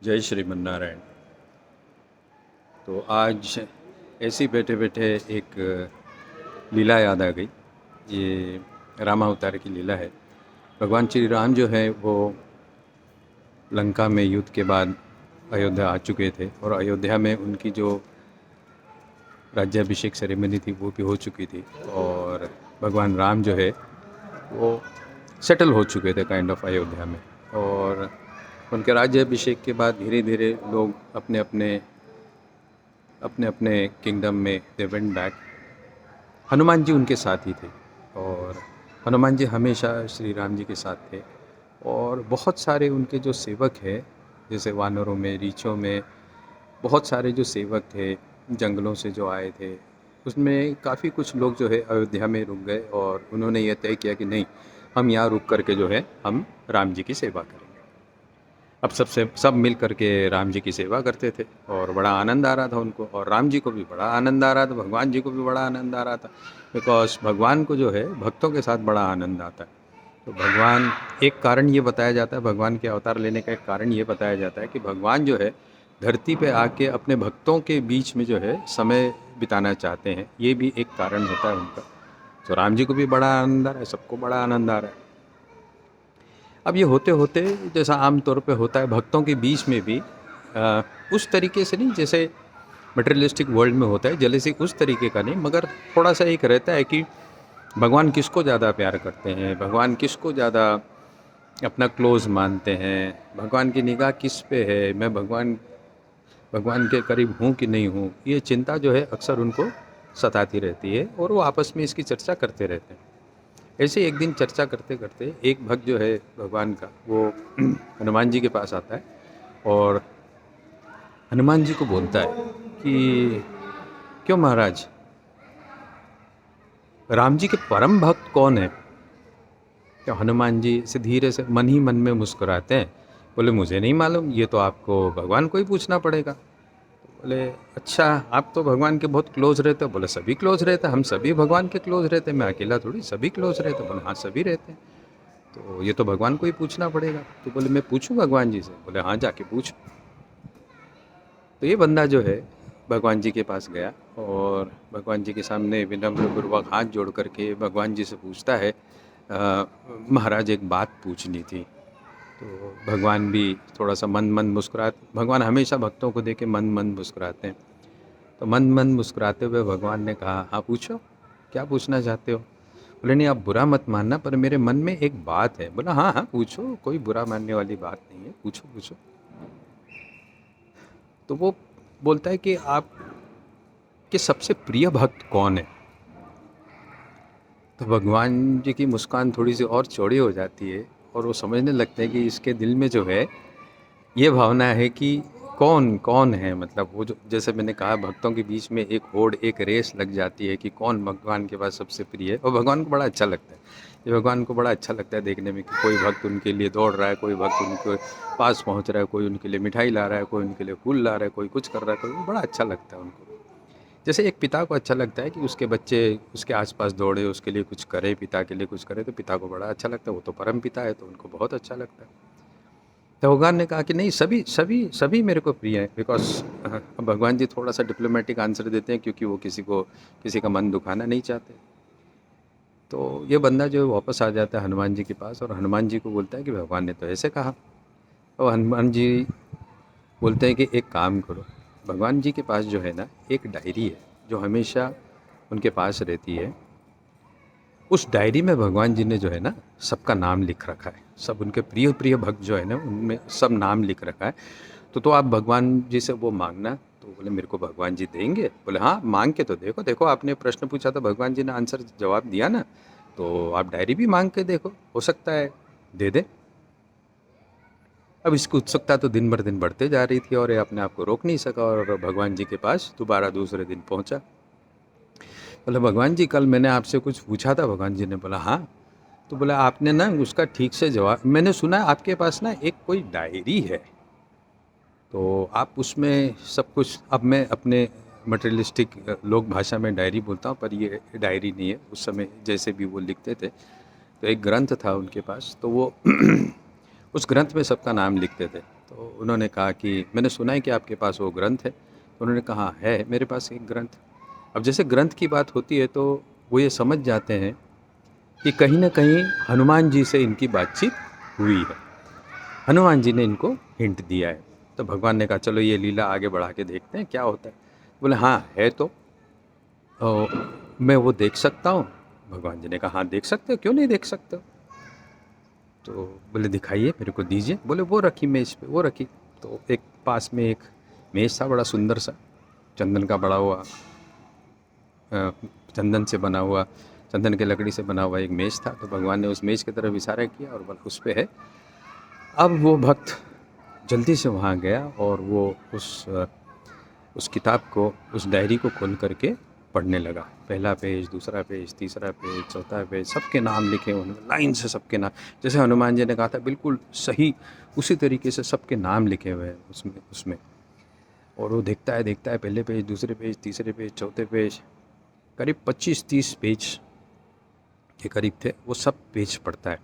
जय श्रीमन्नारायण। तो आज ऐसे ही बैठे बैठे एक लीला याद आ गई। ये रामावतार की लीला है। भगवान श्री राम जो है वो लंका में युद्ध के बाद अयोध्या आ चुके थे और अयोध्या में उनकी जो राज्याभिषेक सेरेमनी थी वो भी हो चुकी थी और भगवान राम जो है वो सेटल हो चुके थे काइंड ऑफ अयोध्या में। और उनके राज्याभिषेक के बाद धीरे धीरे लोग अपने अपने किंगडम में they went back. Hanuman ji उनके साथ ही थे और हनुमान जी हमेशा श्री राम जी के साथ थे। और बहुत सारे उनके जो सेवक हैं, जैसे वानरों में, रीछों में बहुत सारे जो सेवक थे जंगलों से जो आए थे, उसमें काफ़ी कुछ लोग जो है अयोध्या में रुक गए और उन्होंने ये तय किया कि नहीं, हम यहाँ रुक करके जो है हम राम जी की सेवा करेंगे। अब सब मिल करके राम जी की सेवा करते थे और बड़ा आनंद आ रहा था उनको, और राम जी को भी बड़ा आनंद आ रहा था, भगवान जी को भी बड़ा आनंद आ रहा था। बिकॉज भगवान को जो है भक्तों के साथ बड़ा आनंद आता है। तो भगवान, एक कारण ये बताया जाता है, भगवान के अवतार लेने का एक कारण ये बताया जाता है कि भगवान जो है धरती पे आके अपने भक्तों के बीच में जो है समय बिताना चाहते हैं। ये भी एक कारण होता है उनका। तो राम जी को भी बड़ा आनंद आ रहा है, सबको बड़ा आनंद आ रहा है। अब ये होते होते जैसा आम तौर पे होता है भक्तों के बीच में भी उस तरीके से नहीं जैसे मटेरियलिस्टिक वर्ल्ड में होता है, जेलसी उस तरीके का नहीं, मगर थोड़ा सा एक रहता है कि भगवान किसको ज़्यादा प्यार करते हैं, भगवान किसको ज़्यादा अपना क्लोज मानते हैं, भगवान की निगाह किस पे है, मैं भगवान के करीब हूँ कि नहीं हूँ। ये चिंता जो है अक्सर उनको सताती रहती है और वो आपस में इसकी चर्चा करते रहते हैं। ऐसे एक दिन चर्चा करते करते एक भक्त जो है भगवान का, वो हनुमान जी के पास आता है और हनुमान जी को बोलता है कि क्यों महाराज, राम जी के परम भक्त कौन है? तो हनुमान जी से धीरे से मन ही मन में मुस्कुराते हैं, बोले मुझे नहीं मालूम, ये तो आपको भगवान को ही पूछना पड़ेगा। बोले अच्छा, आप तो भगवान के बहुत क्लोज रहते हो। बोले सभी क्लोज रहते हैं, हम सभी भगवान के क्लोज रहते हैं, मैं अकेला थोड़ी, सभी क्लोज रहते हैं। बोले हाँ सभी रहते हैं, तो ये तो भगवान को ही पूछना पड़ेगा। तो बोले मैं पूछूं भगवान जी से? बोले हाँ जाके पूछ। तो ये बंदा जो है भगवान जी के पास गया और भगवान जी के सामने विनम्रपूर्वक हाथ जोड़ करके भगवान जी से पूछता है, महाराज एक बात पूछनी थी। तो भगवान भी थोड़ा सा मन मुस्कुराते, भगवान हमेशा भक्तों को देख के मन मुस्कुराते हैं। तो मन मुस्कुराते हुए भगवान ने कहा, हाँ पूछो, क्या पूछना चाहते हो? बोले नहीं आप बुरा मत मानना, पर मेरे मन में एक बात है। बोला हाँ हाँ पूछो, कोई बुरा मानने वाली बात नहीं है, पूछो पूछो। तो वो बोलता है कि आपके सबसे प्रिय भक्त कौन है? तो भगवान जी की मुस्कान थोड़ी सी और चौड़ी हो जाती है और वो समझने लगते हैं कि इसके दिल में जो है ये भावना है कि कौन कौन है। मतलब वो जो, जैसे मैंने कहा, भक्तों के बीच में एक होड़, एक रेस लग जाती है कि कौन भगवान के पास सबसे प्रिय है। और भगवान को बड़ा अच्छा लगता है, ये भगवान को बड़ा अच्छा लगता है देखने में कि कोई भक्त उनके लिए दौड़ रहा है, कोई भक्त उनके पास पहुंच रहा है, कोई उनके लिए मिठाई ला रहा है, कोई उनके लिए फूल ला रहा है, कोई कुछ कर रहा है, कोई, बड़ा अच्छा लगता है उनको। जैसे एक पिता को अच्छा लगता है कि उसके बच्चे उसके आसपास दौड़े, उसके लिए कुछ करे, पिता के लिए कुछ करे, तो पिता को बड़ा अच्छा लगता है। वो तो परम पिता है, तो उनको बहुत अच्छा लगता है। तो भगवान ने कहा कि नहीं, सभी सभी सभी मेरे को प्रिय है। बिकॉज अब भगवान जी थोड़ा सा डिप्लोमेटिक आंसर देते हैं क्योंकि वो किसी का मन दुखाना नहीं चाहते। तो ये बंदा जो है वापस आ जाता है हनुमान जी के पास और हनुमान जी को बोलता है कि भगवान ने तो ऐसे कहा। और हनुमान जी बोलते हैं कि एक काम करो, भगवान जी के पास जो है ना एक डायरी है जो हमेशा उनके पास रहती है। उस डायरी में भगवान जी ने जो है ना सबका नाम लिख रखा है, सब उनके प्रिय प्रिय भक्त जो है ना उनमें सब नाम लिख रखा है। तो आप भगवान जी से वो मांगना। तो बोले मेरे को भगवान जी देंगे? बोले हाँ मांग के तो देखो, देखो आपने प्रश्न पूछा तो भगवान जी ने आंसर जवाब दिया ना, तो आप डायरी भी मांग के देखो, हो सकता है दे दे। अब इसकी उत्सुकता तो दिन भर दिन बढ़ते जा रही थी और ये अपने आप को रोक नहीं सका और भगवान जी के पास दोबारा दूसरे दिन पहुंचा। बोला भगवान जी कल मैंने आपसे कुछ पूछा था। भगवान जी ने बोला हाँ। तो बोला आपने ना उसका ठीक से जवाब, मैंने सुना है आपके पास ना एक कोई डायरी है, तो आप उसमें सब कुछ, अब मैं अपने मटेरियलिस्टिक लोक भाषा में डायरी बोलता हूँ, पर ये डायरी नहीं है। उस समय जैसे भी वो लिखते थे तो एक ग्रंथ था उनके पास, तो वो उस ग्रंथ में सबका नाम लिखते थे। तो उन्होंने कहा कि मैंने सुना है कि आपके पास वो ग्रंथ है। तो उन्होंने कहा है मेरे पास एक ग्रंथ। अब जैसे ग्रंथ की बात होती है तो वो ये समझ जाते हैं कि कहीं ना कहीं हनुमान जी से इनकी बातचीत हुई है, हनुमान जी ने इनको हिंट दिया है। तो भगवान ने कहा चलो ये लीला आगे बढ़ा के देखते हैं क्या होता है। बोले हाँ है तो मैं वो देख सकता हूँ। भगवान जी ने कहा हाँ देख सकते हो, क्यों नहीं देख सकते हो। तो बोले दिखाइए मेरे को दीजिए। बोले वो रखी मेज़ पे, वो रखी। तो एक पास में एक मेज़ था बड़ा सुंदर सा, चंदन का बड़ा हुआ, चंदन से बना हुआ, चंदन के लकड़ी से बना हुआ एक मेज़ था। तो भगवान ने उस मेज़ की तरफ इशारा किया और बोला उस पे है। अब वो भक्त जल्दी से वहाँ गया और वो उस किताब को, उस डायरी को खोल करके पढ़ने लगा। पहला पेज, दूसरा पेज, तीसरा पेज, चौथा पेज, सबके नाम लिखे उन्होंने लाइन से, सबके नाम जैसे हनुमान जी ने कहा था बिल्कुल सही उसी तरीके से सबके नाम लिखे हुए हैं उसमें। और वो देखता है पहले पेज, दूसरे पेज, तीसरे पेज, चौथे पेज, करीब 25-30 पेज के करीब थे। वो सब पेज पढ़ता है,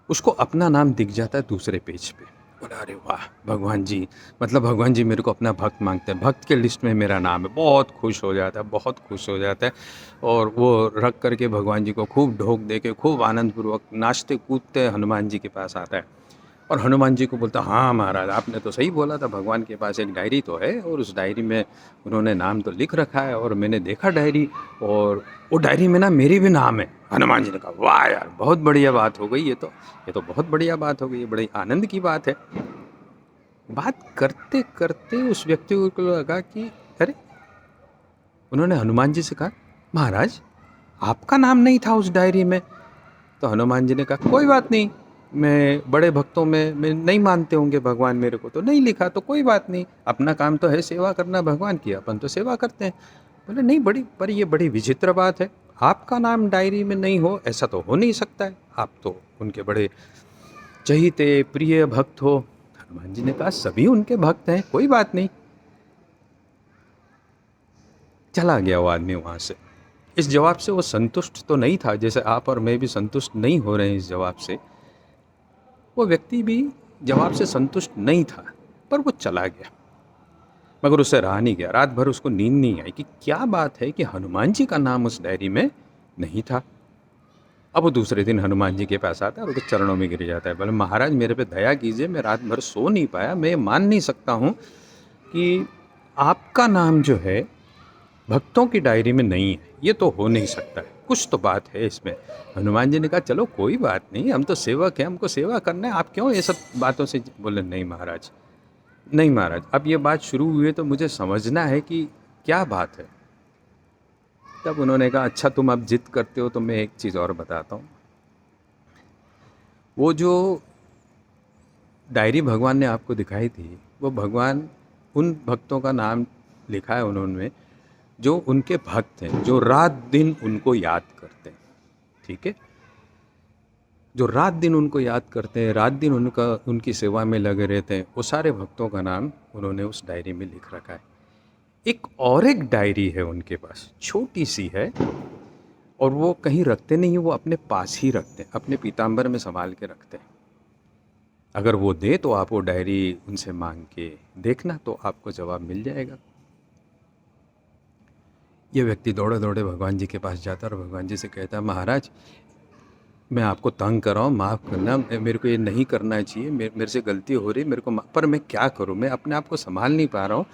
उसको अपना नाम दिख जाता है दूसरे पेज पे। बोला अरे वाह भगवान जी, मतलब भगवान जी मेरे को अपना भक्त मांगते हैं, भक्त के लिस्ट में मेरा नाम है। बहुत खुश हो जाता है, बहुत खुश हो जाता है। और वो रख करके भगवान जी को खूब ढोक दे के खूब आनंदपूर्वक नाचते कूदते हनुमान जी के पास आता है। और हनुमान जी को बोलता हाँ महाराज आपने तो सही बोला था, भगवान के पास एक डायरी तो है और उस डायरी में उन्होंने नाम तो लिख रखा है और मैंने देखा डायरी, और वो डायरी में ना मेरी भी नाम है। हनुमान जी ने कहा वाह यार बहुत बढ़िया बात हो गई, ये तो बहुत बढ़िया बात हो गई, ये बड़ी आनंद की बात है। बात करते करते उस व्यक्ति को लगा कि अरे, उन्होंने हनुमान जी से कहा महाराज आपका नाम नहीं था उस डायरी में। तो हनुमान जी ने कहा कोई बात नहीं, मैं बड़े भक्तों में मैं नहीं मानते होंगे भगवान, मेरे को तो नहीं लिखा तो कोई बात नहीं, अपना काम तो है सेवा करना भगवान की, अपन तो सेवा करते हैं। बोले नहीं बड़ी, पर ये बड़ी विचित्र बात है, आपका नाम डायरी में नहीं हो ऐसा तो हो नहीं सकता है, आप तो उनके बड़े चहीते प्रिय भक्त हो। हनुमान जी ने कहा सभी उनके भक्त हैं, कोई बात नहीं। चला गया वो आदमी वहाँ से। इस जवाब से वो संतुष्ट तो नहीं था, जैसे आप और मैं भी संतुष्ट नहीं हो रहे हैं इस जवाब से। वो व्यक्ति भी जवाब से संतुष्ट नहीं था, पर वो चला गया। मगर उससे रहा नहीं गया, रात भर उसको नींद नहीं आई कि क्या बात है कि हनुमान जी का नाम उस डायरी में नहीं था। अब वो दूसरे दिन हनुमान जी के पास आता है और उसके चरणों में गिर जाता है। बोले महाराज मेरे पे दया कीजिए, मैं रात भर सो नहीं पाया, मैं मान नहीं सकता हूँ कि आपका नाम जो है भक्तों की डायरी में नहीं है, ये तो हो नहीं सकता है, कुछ तो बात है इसमें। हनुमान जी ने कहा चलो कोई बात नहीं, हम तो सेवक हैं, हमको सेवा करना है, आप क्यों ये सब बातों से। बोले नहीं महाराज, नहीं महाराज, अब ये बात शुरू हुई है तो मुझे समझना है कि क्या बात है। तब उन्होंने कहा अच्छा तुम अब जिद करते हो तो मैं एक चीज़ और बताता हूँ। वो जो डायरी भगवान ने आपको दिखाई थी, वो भगवान उन भक्तों का नाम लिखा है उन्होंने जो उनके भक्त हैं, जो रात दिन उनको याद करते हैं, ठीक है, जो रात दिन उनको याद करते हैं, रात दिन उनकी सेवा में लगे रहते हैं, वो सारे भक्तों का नाम उन्होंने उस डायरी में लिख रखा है। एक डायरी है उनके पास, छोटी सी है, और वो कहीं रखते नहीं, वो अपने पास ही रखते हैं, अपने पीताम्बर में संभाल के रखते हैं। अगर वो दे तो आप वो डायरी उनसे मांग के देखना, तो आपको जवाब मिल जाएगा। ये व्यक्ति दौड़े दौड़े भगवान जी के पास जाता है और भगवान जी से कहता है महाराज मैं आपको तंग कर रहा हूँ, माफ़ करना, मेरे को ये नहीं करना चाहिए, मेरे से गलती हो रही, मेरे को पर मैं क्या करूँ, मैं अपने आप को संभाल नहीं पा रहा हूँ।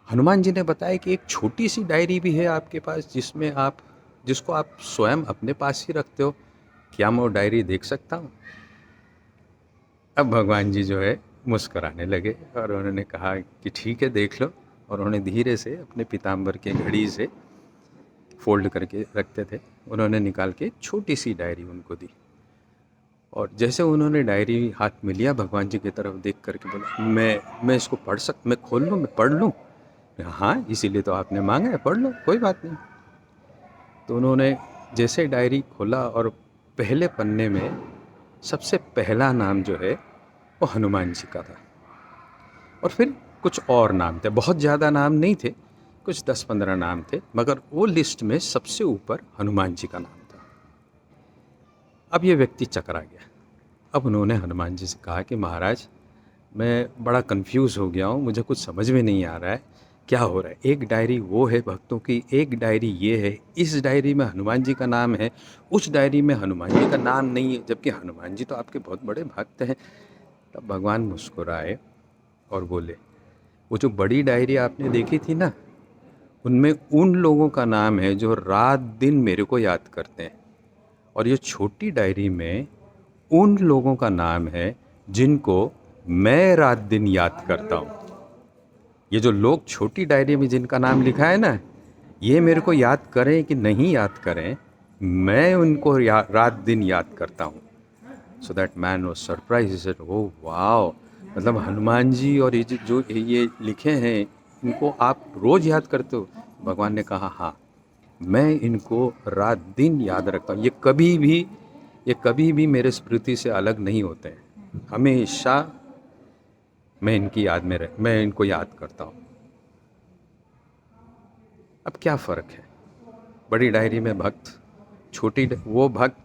हनुमान जी ने बताया कि एक छोटी सी डायरी भी है आपके पास जिसको आप स्वयं अपने पास ही रखते हो, क्या मैं वो डायरी देख सकता हूँ। अब भगवान जी जो है मुस्कराने लगे और उन्होंने कहा कि ठीक है देख लो, और उन्होंने धीरे से अपने पीताम्बर के घड़ी से फोल्ड करके रखते थे, उन्होंने निकाल के छोटी सी डायरी उनको दी। और जैसे उन्होंने डायरी हाथ में लिया, भगवान जी की तरफ देख करके बोला मैं इसको मैं खोल लूँ, मैं पढ़ लूँ। हाँ इसीलिए तो आपने मांगा है, पढ़ लो कोई बात नहीं। तो उन्होंने जैसे डायरी खोला और पहले पन्ने में सबसे पहला नाम जो है वो हनुमान जी का था, और फिर कुछ और नाम थे, बहुत ज़्यादा नाम नहीं थे, कुछ 10-15 नाम थे, मगर वो लिस्ट में सबसे ऊपर हनुमान जी का नाम था। अब ये व्यक्ति चकरा गया। अब उन्होंने हनुमान जी से कहा कि महाराज, मैं बड़ा कंफ्यूज हो गया हूँ, मुझे कुछ समझ में नहीं आ रहा है क्या हो रहा है। एक डायरी वो है भक्तों की, एक डायरी ये है, इस डायरी में हनुमान जी का नाम है, उस डायरी में हनुमान जी का नाम नहीं है, जबकि हनुमान जी तो आपके बहुत बड़े भक्त हैं। तब भगवान मुस्कुराए और बोले, वो जो बड़ी डायरी आपने देखी थी ना, उनमें उन लोगों का नाम है जो रात दिन मेरे को याद करते हैं, और ये छोटी डायरी में उन लोगों का नाम है जिनको मैं रात दिन याद करता हूँ। ये जो लोग छोटी डायरी में जिनका नाम लिखा है ना, ये मेरे को याद करें कि नहीं याद करें, मैं उनको रात दिन याद करता हूँ। So that man was surprise, he said, oh wow, मतलब हनुमान जी और ये जो ये लिखे हैं, इनको आप रोज़ याद करते हो। भगवान ने कहा, हाँ, मैं इनको रात दिन याद रखता हूँ। ये कभी भी मेरे स्मृति से अलग नहीं होते हैं, हमेशा मैं इनको याद करता हूँ। अब क्या फ़र्क है, बड़ी डायरी में भक्त, वो भक्त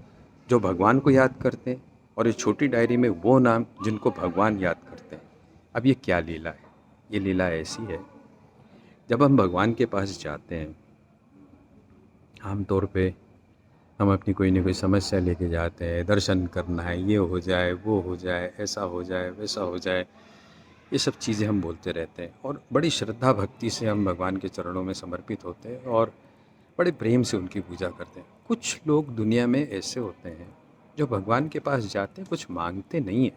जो भगवान को याद करते हैं, और इस छोटी डायरी में वो नाम जिनको भगवान याद करते हैं। अब ये क्या लीला है? ये लीला ऐसी है, जब हम भगवान के पास जाते हैं, आम तौर पे हम अपनी कोई ना कोई समस्या लेके जाते हैं, दर्शन करना है, ये हो जाए, वो हो जाए, ऐसा हो जाए, वैसा हो जाए, ये सब चीज़ें हम बोलते रहते हैं, और बड़ी श्रद्धा भक्ति से हम भगवान के चरणों में समर्पित होते हैं और बड़े प्रेम से उनकी पूजा करते हैं। कुछ लोग दुनिया में ऐसे होते हैं जो भगवान के पास जाते हैं, कुछ मांगते नहीं हैं,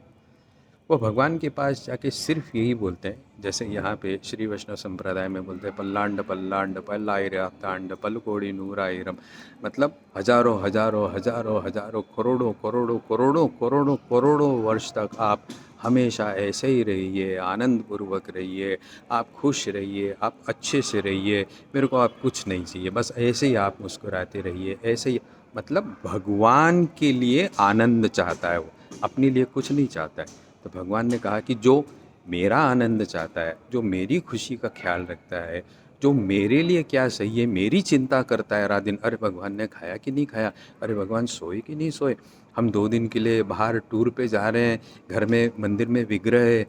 वो भगवान के पास जाके सिर्फ यही बोलते हैं, जैसे यहाँ पे श्री वैष्णव संप्रदाय में बोलते हैं, पल्लांड पल्लांड पल्लाइरातांड पलकोड़ी नूराइरम, मतलब हजारों हजारों हजारों हजारों करोड़ों करोड़ों करोड़ों करोड़ों करोड़ों वर्ष तक आप हमेशा ऐसे ही रहिए, आनंद पूर्वक रहिए, आप खुश रहिए, आप अच्छे से रहिए, मेरे को आप कुछ नहीं चाहिए, बस ऐसे ही आप मुस्कुराते रहिए, ऐसे ही। मतलब भगवान के लिए आनंद चाहता है वो, अपने लिए कुछ नहीं चाहता है। तो भगवान ने कहा कि जो मेरा आनंद चाहता है, जो मेरी खुशी का ख्याल रखता है, जो मेरे लिए क्या सही है, मेरी चिंता करता है रात दिन। अरे भगवान ने खाया कि नहीं खाया, अरे भगवान सोए कि नहीं सोए, हम 2 दिन के लिए बाहर टूर पे जा रहे हैं, घर में मंदिर में विग्रह है,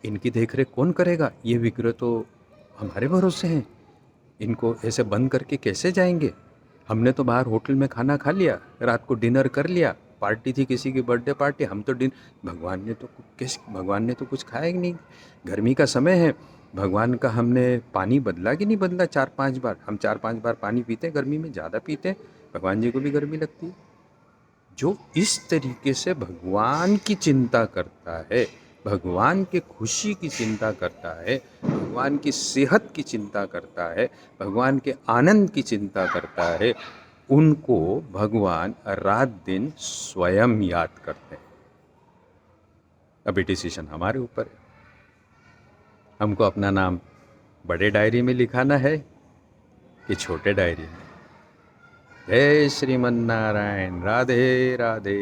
इनकी देख रेख कौन करेगा? ये विग्रह तो हमारे भरोसे हैं, इनको ऐसे बंद करके कैसे जाएंगे? हमने तो बाहर होटल में खाना खा लिया, रात को डिनर कर लिया, पार्टी थी किसी की बर्थडे पार्टी, हम तो भगवान ने तो कुछ खाया ही नहीं। गर्मी का समय है, भगवान का हमने पानी बदला कि नहीं बदला 4-5 बार? हम 4-5 बार पानी पीते हैं, गर्मी में ज़्यादा पीते हैं, भगवान जी को भी गर्मी लगती है। जो इस तरीके से भगवान की चिंता करता है, भगवान के खुशी की चिंता करता है, भगवान की सेहत की चिंता करता है, भगवान के आनंद की चिंता करता है, उनको भगवान रात दिन स्वयं याद करते हैं। अभी डिसीजन हमारे ऊपर है, हमको अपना नाम बड़े डायरी में लिखाना है कि छोटे डायरी में। जय श्रीमन नारायण, राधे राधे।